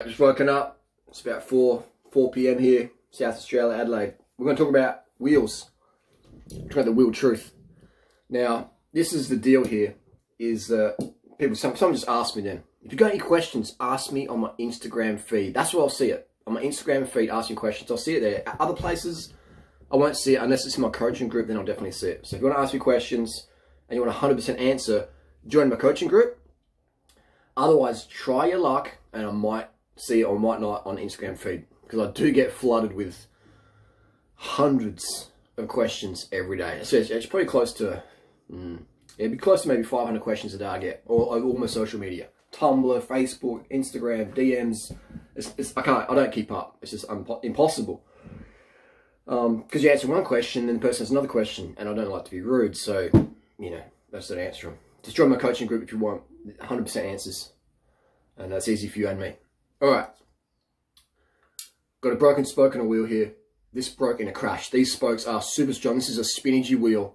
Just woken up. It's about 4 p.m. here, South Australia, Adelaide. We're going to talk about wheels. Talk about the wheel truth. Now, this is the deal here. Is someone just asked me then. If you've got any questions, ask me on my Instagram feed. That's where I'll see it. On my Instagram feed, ask me questions. I'll see it there. At other places, I won't see it unless it's in my coaching group. Then I'll definitely see it. So if you want to ask me questions and you want a 100% answer, join my coaching group. Otherwise, try your luck, and I might see it or might not on Instagram feed, because I do get flooded with hundreds of questions every day. So it's probably close to, it'd be close to maybe 500 questions a day I get, or all my social media, Tumblr, Facebook, Instagram, DMs. I don't keep up. It's just impossible. Because you answer one question, then the person has another question, and I don't like to be rude, so that's the answer. Just join my coaching group if you want 100% answers, and that's easy for you and me. All right, got a broken spoke on a wheel here. This broke in a crash. These spokes are super strong. This is a Spinergy wheel,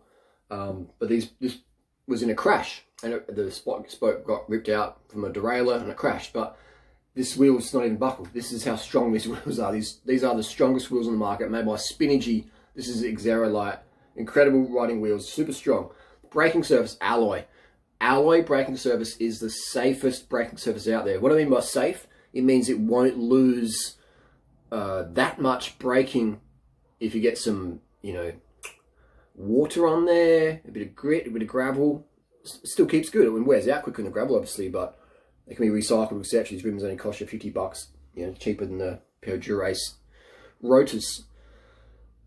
but this was in a crash, and the spoke got ripped out from a derailleur and it crashed. But this wheel is not even buckled. This is how strong these wheels are. These are the strongest wheels on the market, made by Spinergy. This is Xerolite. Incredible riding wheels, super strong. Braking surface, alloy. Alloy braking surface is the safest braking surface out there. What I mean by safe, it means it won't lose that much braking if you get some, water on there, a bit of grit, a bit of gravel. It still keeps good. It wears out quicker than the gravel, obviously, but it can be recycled, etc. These rims only cost you $50, cheaper than the pair of Dura-Ace rotors.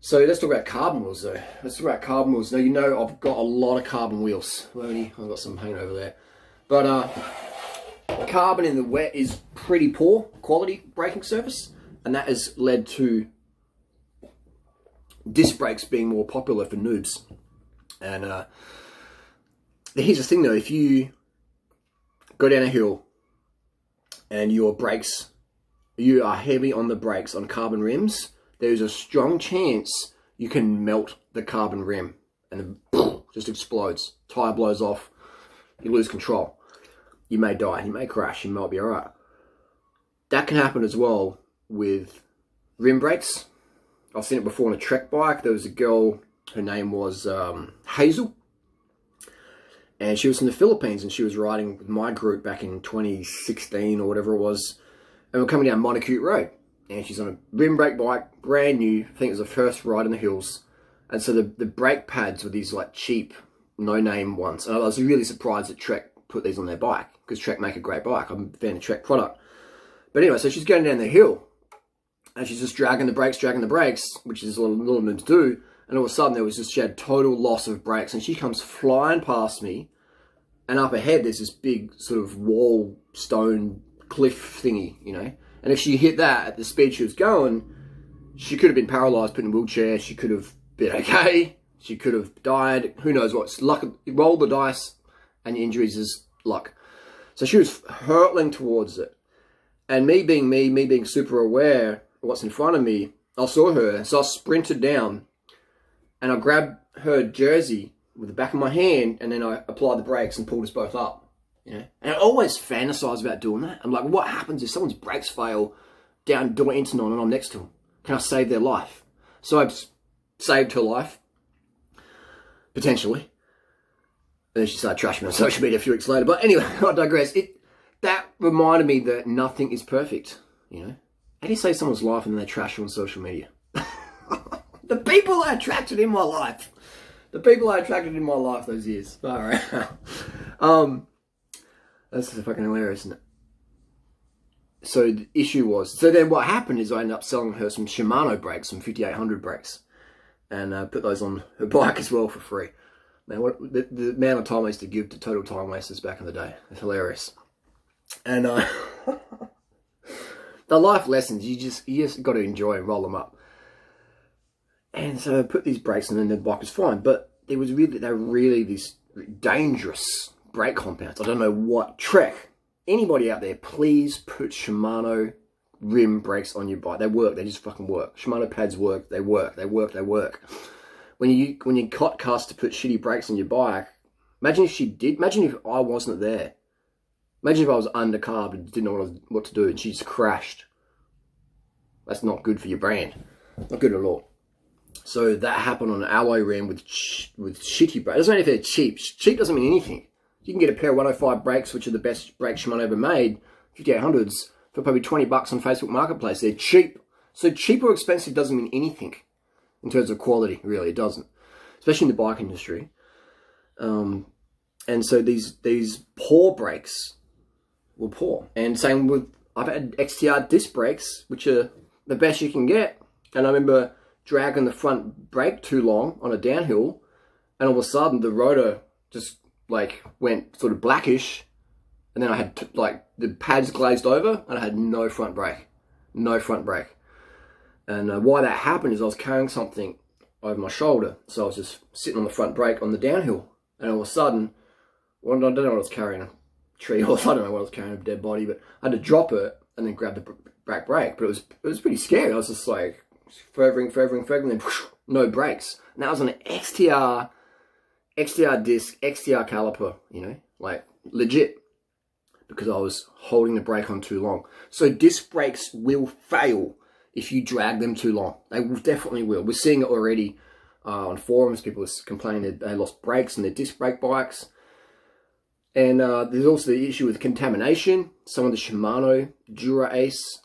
So let's talk about carbon wheels, though. Let's talk about carbon wheels. Now, I've got a lot of carbon wheels. I've got some paint over there. But carbon in the wet is pretty poor quality braking surface, and that has led to disc brakes being more popular for noobs. And here's the thing, though. If you go down a hill and your brakes, you are heavy on the brakes on carbon rims, there's a strong chance you can melt the carbon rim and it just explodes. Tire blows off, you lose control. You may die, you may crash, you might be alright. That can happen as well with rim brakes. I've seen it before on a Trek bike. There was a girl, her name was Hazel, and she was from the Philippines, and she was riding with my group back in 2016 or whatever it was, and we're coming down Montecut Road. And she's on a rim brake bike, brand new. I think it was her first ride in the hills. And so the brake pads were these like cheap, no-name ones. And I was really surprised that Trek put these on their bike, because Trek make a great bike. I'm a fan of Trek product. But anyway, so she's going down the hill, and she's just dragging the brakes, which is what little noobs do. And all of a sudden, she had total loss of brakes. And she comes flying past me, and up ahead, there's this big sort of wall, stone, cliff thingy, And if she hit that at the speed she was going, she could have been paralyzed, put in a wheelchair. She could have been okay. She could have died. Who knows what? It's luck. Roll the dice, and your injuries is luck. So she was hurtling towards it. And me being super aware of what's in front of me, I saw her. So I sprinted down, and I grabbed her jersey with the back of my hand, and then I applied the brakes and pulled us both up. And I always fantasize about doing that. I'm like, what happens if someone's brakes fail down Door Intanon and I'm next to them? Can I save their life? So I've saved her life, potentially. And then she started trashing me on social media a few weeks later. But anyway, I digress. That reminded me that nothing is perfect. How do you save someone's life and then they trash you on social media? The people I attracted in my life. Those years. All right. That's fucking hilarious, isn't it? So the issue was, then what happened is I ended up selling her some Shimano brakes, some 5800 brakes, and put those on her bike as well for free. Man, the amount of time I used to give to total time wasters back in the day. It's hilarious. And the life lessons, you just got to enjoy and roll them up. And so I put these brakes on, and the bike was fine, but they were really these dangerous brake compounds. I don't know what. Trek, anybody out there, please put Shimano rim brakes on your bike. They work. They just fucking work. Shimano pads work. They work. When you got cast to put shitty brakes on your bike, imagine if I wasn't there. Imagine if I was undercarbed and didn't know what to do and she just crashed. That's not good for your brand. Not good at all. So that happened on an alloy rim with shitty brakes. It doesn't matter if they're cheap. Cheap doesn't mean anything. You can get a pair of 105 brakes, which are the best brakes Shimano ever made, 5800s, for probably 20 bucks on Facebook Marketplace. They're cheap. So cheap or expensive doesn't mean anything in terms of quality, really. It doesn't. Especially in the bike industry. And so these poor brakes were poor. And same with, I've had XTR disc brakes, which are the best you can get. And I remember dragging the front brake too long on a downhill, and all of a sudden the rotor just like went sort of blackish, and then I had like the pads glazed over, and I had no front brake. And why that happened is I was carrying something over my shoulder, so I was just sitting on the front brake on the downhill, and all of a sudden, well, I don't know what I was carrying, a tree, or I don't know what I was carrying, a dead body, but I had to drop it and then grab the back brake. But it was pretty scary. I was just like furthering, and then whoosh, no brakes. And that was an XTR disc, XTR caliper, you know, like legit, because I was holding the brake on too long. So disc brakes will fail if you drag them too long. They will, definitely will. We're seeing it already on forums. People are complaining that they lost brakes on their disc brake bikes. And there's also the issue with contamination. Some of the Shimano Dura-Ace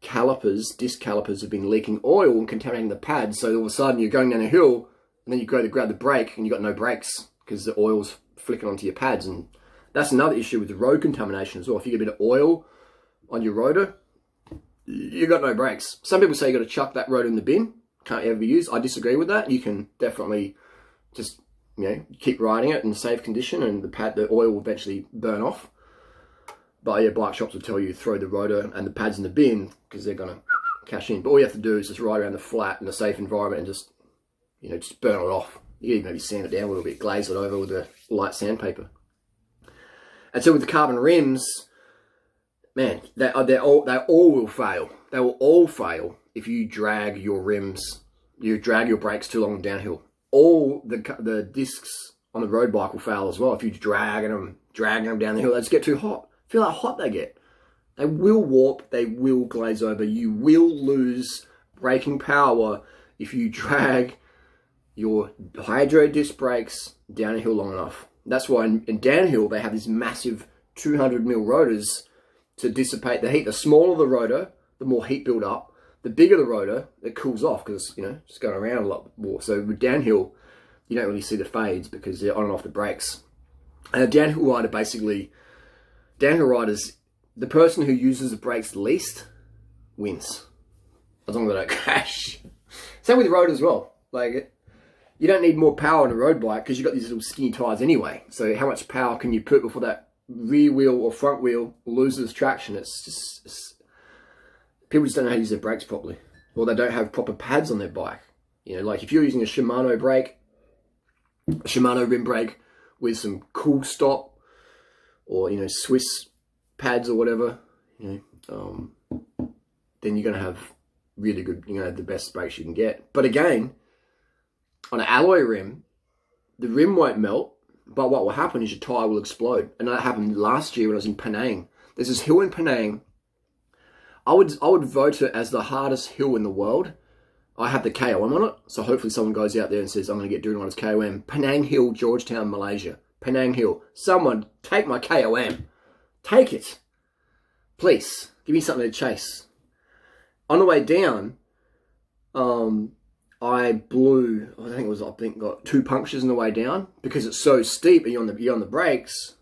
calipers, disc calipers, have been leaking oil and contaminating the pads. So all of a sudden you're going down a hill and then you go to grab the brake and you've got no brakes because the oil's flicking onto your pads. And that's another issue with the road contamination as well. If you get a bit of oil on your rotor, you got no brakes. Some people say you got to chuck that rotor in the bin. Can't ever be used. I disagree with that. You can definitely just, you know, keep riding it in safe condition, and the oil will eventually burn off. But yeah, bike shops will tell you throw the rotor and the pads in the bin because they're gonna cash in. But all you have to do is just ride around the flat in a safe environment and just, you know, just burn it off. You can even maybe sand it down a little bit, glaze it over with a light sandpaper. And so with the carbon rims, man, they all will fail. They will all fail if you drag your rims, you drag your brakes too long downhill. All the discs on the road bike will fail as well if you're dragging them down the hill. They just get too hot. Feel how hot they get. They will warp. They will glaze over. You will lose braking power if you drag your hydro disc brakes down a hill long enough. That's why in downhill they have these massive 200mm rotors to dissipate the heat. The smaller the rotor, the more heat build up. The bigger the rotor, it cools off because, you know, it's going around a lot more. So with downhill, you don't really see the fades because they're on and off the brakes. And a downhill rider, basically, downhill riders, the person who uses the brakes least wins, as long as they don't crash. Same with the road as well. Like, you don't need more power on a road bike because you've got these little skinny tires anyway. So how much power can you put before that rear wheel or front wheel loses traction? It's just... people just don't know how to use their brakes properly, or they don't have proper pads on their bike. You know, like if you're using a Shimano brake, a Shimano rim brake with some Cool Stop, or, you know, Swiss pads or whatever, you know, then you're gonna have really good, you're gonna have the best brakes you can get. But again, on an alloy rim, the rim won't melt, but what will happen is your tire will explode. And that happened last year when I was in Penang. There's this hill in Penang. I would vote it as the hardest hill in the world. I have the KOM on it, so hopefully someone goes out there and says, I'm going to get Doing Riders KOM. Penang Hill, Georgetown, Malaysia. Penang Hill. Someone take my KOM. Take it. Please, give me something to chase. On the way down, I blew, I think got 2 punctures on the way down because it's so steep and you're on the brakes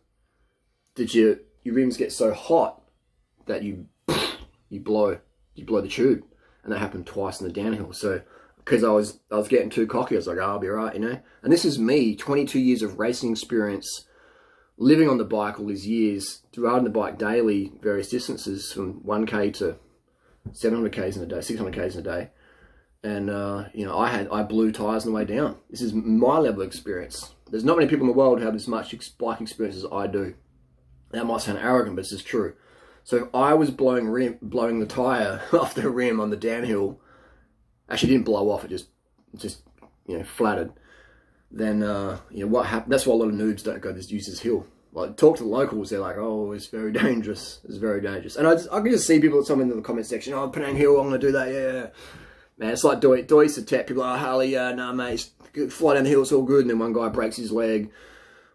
that your rims get so hot that you blow the tube. And that happened twice in the downhill. So because I was getting too cocky, I was like, oh, I'll be right, you know. And this is me, 22 years of racing experience, living on the bike all these years, riding the bike daily, various distances from 1K to 700 Ks in a day, 600 Ks in a day. And you know, I blew tires on the way down. This is my level of experience. There's not many people in the world who have as much bike experience as I do. That might sound arrogant, but it's just true. So if I was blowing the tire off the rim on the downhill, actually didn't blow off, it just you know, flattered. Then you know what happened? That's why a lot of noobs don't go use this hill. Like, talk to the locals, they're like, oh, it's very dangerous. It's very dangerous. And I can just see people, some in the comment section, oh, Penang Hill, I'm going to do that, yeah. Man, it's like Doi Satep. People are, oh, Harley, yeah, nah, mate, fly down the hill, it's all good. And then one guy breaks his leg.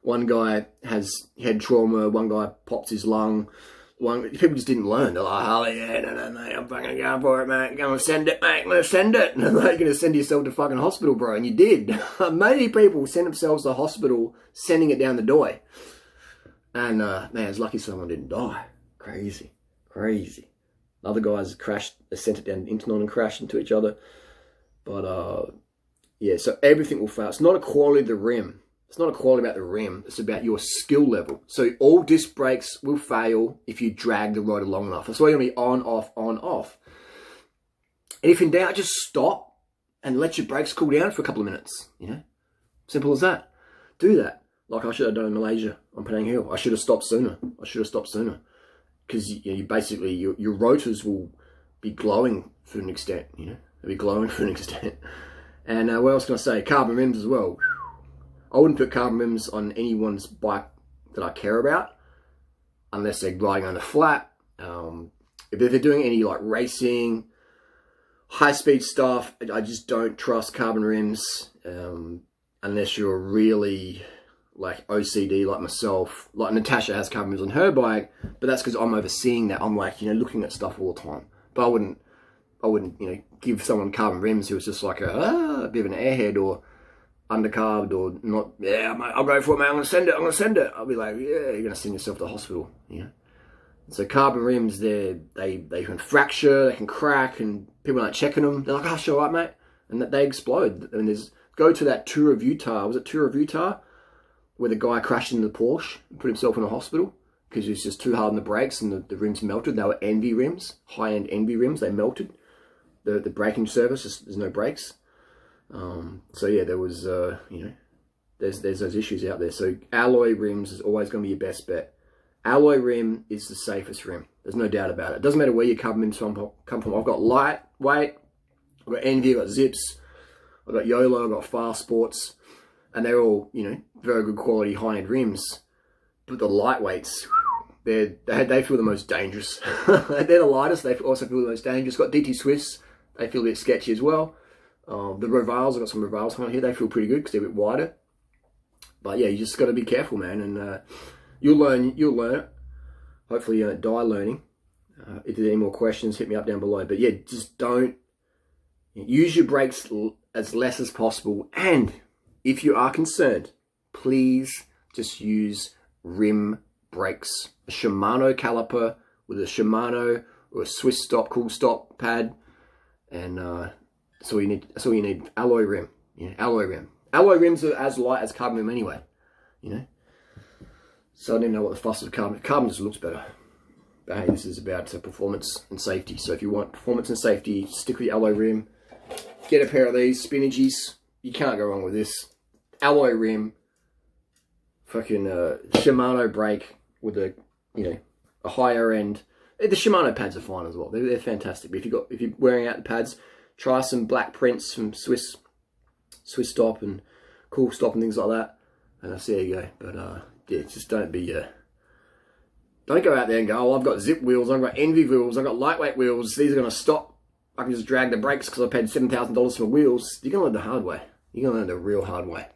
One guy has head trauma. One guy pops his lung. People just didn't learn. They're like, Harley, yeah, no, mate, I'm fucking going for it, mate. I'm going to send it, mate. I'm going to send it. And they're like, you're going to send yourself to fucking hospital, bro. And you did. Many people send themselves to hospital, sending it down the Doi. And, man, it's lucky someone didn't die. Crazy. Other guys crashed, they sent it down Intanon and crashed into each other. But, yeah, so everything will fail. It's not a quality of the rim. It's not a quality about the rim. It's about your skill level. So all disc brakes will fail if you drag the rotor long enough. That's why you're going to be on, off, on, off. And if in doubt, just stop and let your brakes cool down for a couple of minutes. You know, simple as that. Do that. Like I should have done in Malaysia on Penang Hill. I should have stopped sooner. Because you basically, your rotors will be glowing for an extent. You know, they'll be glowing for an extent. And what else can I say? Carbon rims as well. I wouldn't put carbon rims on anyone's bike that I care about unless they're riding on a flat. If they're doing any like racing, high-speed stuff, I just don't trust carbon rims unless you're really like OCD like myself. Like Natasha has carbon rims on her bike, but that's because I'm overseeing that. I'm like, you know, looking at stuff all the time. But I wouldn't, you know, give someone carbon rims who was just like a bit of an airhead or undercarbed or not. Yeah, mate, I'll go for it, mate. I'm gonna send it. I'll be like, yeah, you're gonna send yourself to the hospital. You know. So carbon rims, they can fracture, they can crack, and people aren't checking them. They're like, oh, sure, right, mate, and they explode. And go to that tour of Utah. Was it tour of Utah, where the guy crashed into the Porsche and put himself in a hospital because he was just too hard on the brakes and the rims melted. They were Envy rims, high-end Envy rims. They melted. The braking surface, there's no brakes. So yeah, there was, you know, there's those issues out there. So alloy rims is always going to be your best bet. Alloy rim is the safest rim. There's no doubt about it. It doesn't matter where your carbon rims come from. I've got lightweight, I've got Envy, I've got Zips, I've got YOLO, I've got Fast Sports, and they're all, you know, very good quality high-end rims. But the lightweights, they feel the most dangerous. They're the lightest. They also feel the most dangerous. Got DT Swifts. They feel a bit sketchy as well. The Revals, I've got some Revals on here. They feel pretty good because they're a bit wider. But yeah, you just got to be careful, man. And you'll learn it. Hopefully you don't die learning. If there's any more questions, hit me up down below. But yeah, just don't use your brakes as less as possible. And if you are concerned, please just use rim brakes. A Shimano caliper with a Shimano or a Swiss Stop, Cool Stop pad. And that's all you need. That's all you need. Alloy rim. Yeah, alloy rim. Alloy rims are as light as carbon rim anyway. You know. So I don't even know what the fuss of carbon. Carbon just looks better. But hey, this is about performance and safety. So if you want performance and safety, stick with the alloy rim. Get a pair of these Spinages. You can't go wrong with this. Alloy rim. Fucking Shimano brake with a, you know, a higher end. The Shimano pads are fine as well. They're fantastic. But if you're wearing out the pads, try some black prints from Swiss Stop and Cool Stop and things like that. And that's there you go. But yeah, just don't go out there and go, oh, I've got Zip wheels, I've got Envy wheels, I've got lightweight wheels. These are going to stop. I can just drag the brakes because I paid $7,000 for wheels. You're going to learn the hard way. You're going to learn the real hard way.